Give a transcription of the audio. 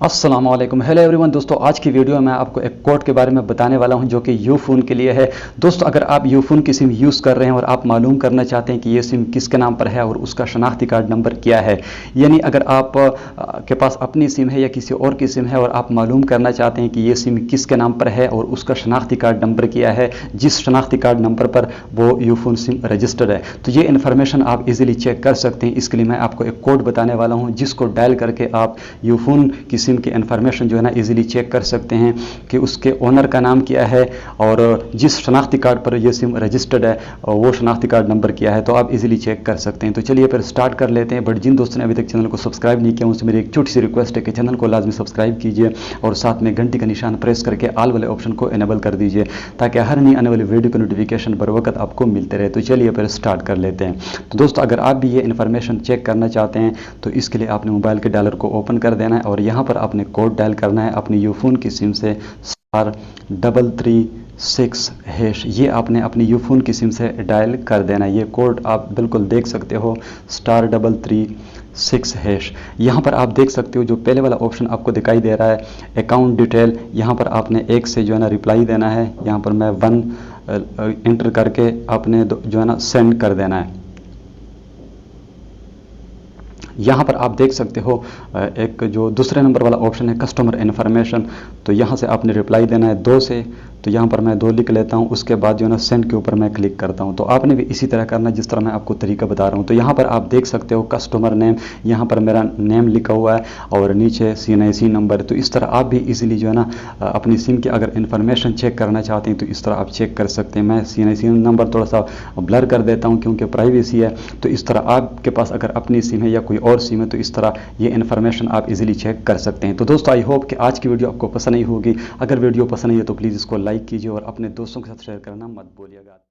अस्सलाम वालेकुम, hello everyone. दोस्तों आज की वीडियो में आपको एक कोड के बारे में बताने वाला हूं जो कि यूफोन के लिए है। दोस्तों अगर आप यूफोन की सिम यूज़ कर रहे हैं और आप मालूम करना चाहते हैं कि ये सिम किसके नाम पर है और उसका शनाख्ती कार्ड नंबर क्या है, यानी अगर आप के पास अपनी सिम है या किसी और की सिम है और आप मालूम करना चाहते हैं कि ये सिम किसके नाम पर है और उसका शनाख्ती कार्ड नंबर क्या है, जिस शनाख्ती कार्ड नंबर पर वो यूफोन सिम रजिस्टर्ड है, तो ये इन्फॉर्मेशन आप इजीली चेक कर सकते हैं। इसके लिए मैं आपको एक कोड बताने वाला हूँ जिसको डायल करके आप यूफोन की सिम की इन्फॉर्मेशन जो है ना इजीली चेक कर सकते हैं कि उसके ओनर का नाम क्या है और जिस शनाख्ती कार्ड पर ये सिम रजिस्टर्ड है वो शनाख्ती कार्ड नंबर क्या है, तो आप इजीली चेक कर सकते हैं। तो चलिए फिर स्टार्ट कर लेते हैं। बट जिन दोस्तों ने अभी तक चैनल को सब्सक्राइब नहीं किया उनसे मेरी एक छोटी सी रिक्वेस्ट है कि चैनल को लाजमी सब्सक्राइब कीजिए और साथ में घंटी का निशान प्रेस करके ऑल वाले ऑप्शन को इनेबल कर दीजिए ताकि हर नई आने वाली वीडियो की नोटिफिकेशन बर वक्त आपको मिलते रहे। तो चलिए फिर स्टार्ट कर लेते हैं। तो दोस्तों अगर आप भी ये इन्फॉर्मेशन चेक करना चाहते हैं तो इसके लिए आपने मोबाइल के डायलर को ओपन कर देना है और यहाँ पर आपने कोड डायल करना है अपनी यूफोन की सिम से *336#। ये आपने अपनी यूफोन की सिम से डायल कर देना है। ये कोड आप बिल्कुल देख सकते हो *336#। यहाँ पर आप देख सकते हो जो पहले वाला ऑप्शन आपको दिखाई दे रहा है अकाउंट डिटेल, यहाँ पर आपने एक से जो है ना रिप्लाई देना है। यहाँ पर मैं 1 इंटर करके आपने जो है ना सेंड कर देना है। यहाँ पर आप देख सकते हो एक जो दूसरे नंबर वाला ऑप्शन है कस्टमर इन्फॉर्मेशन, तो यहाँ से आपने रिप्लाई देना है 2 से, तो यहाँ पर मैं 2 लिख लेता हूँ। उसके बाद जो है ना सेंड के ऊपर मैं क्लिक करता हूँ। तो आपने भी इसी तरह करना जिस तरह मैं आपको तरीका बता रहा हूँ। तो यहाँ पर आप देख सकते हो कस्टमर नेम, यहाँ पर मेरा नेम लिखा हुआ है और नीचे CNIC नंबर। तो इस तरह आप भी इजीली जो है ना अपनी सिम की अगर इन्फॉर्मेशन चेक करना चाहते हैं तो इस तरह आप चेक कर सकते हैं। मैं CNIC नंबर थोड़ा सा ब्लर कर देता हूँ क्योंकि प्राइवेसी है। तो इस तरह आपके पास अगर अपनी सिम है या कोई और सिम है तो इस तरह ये इन्फॉर्मेशन आप इजीली चेक कर सकते हैं। तो दोस्तों आई होप कि आज की वीडियो आपको पसंद आई होगी। अगर वीडियो पसंद आई है तो प्लीज़ इसको लाइक कीजिए और अपने दोस्तों के साथ शेयर करना मत भूलिएगा।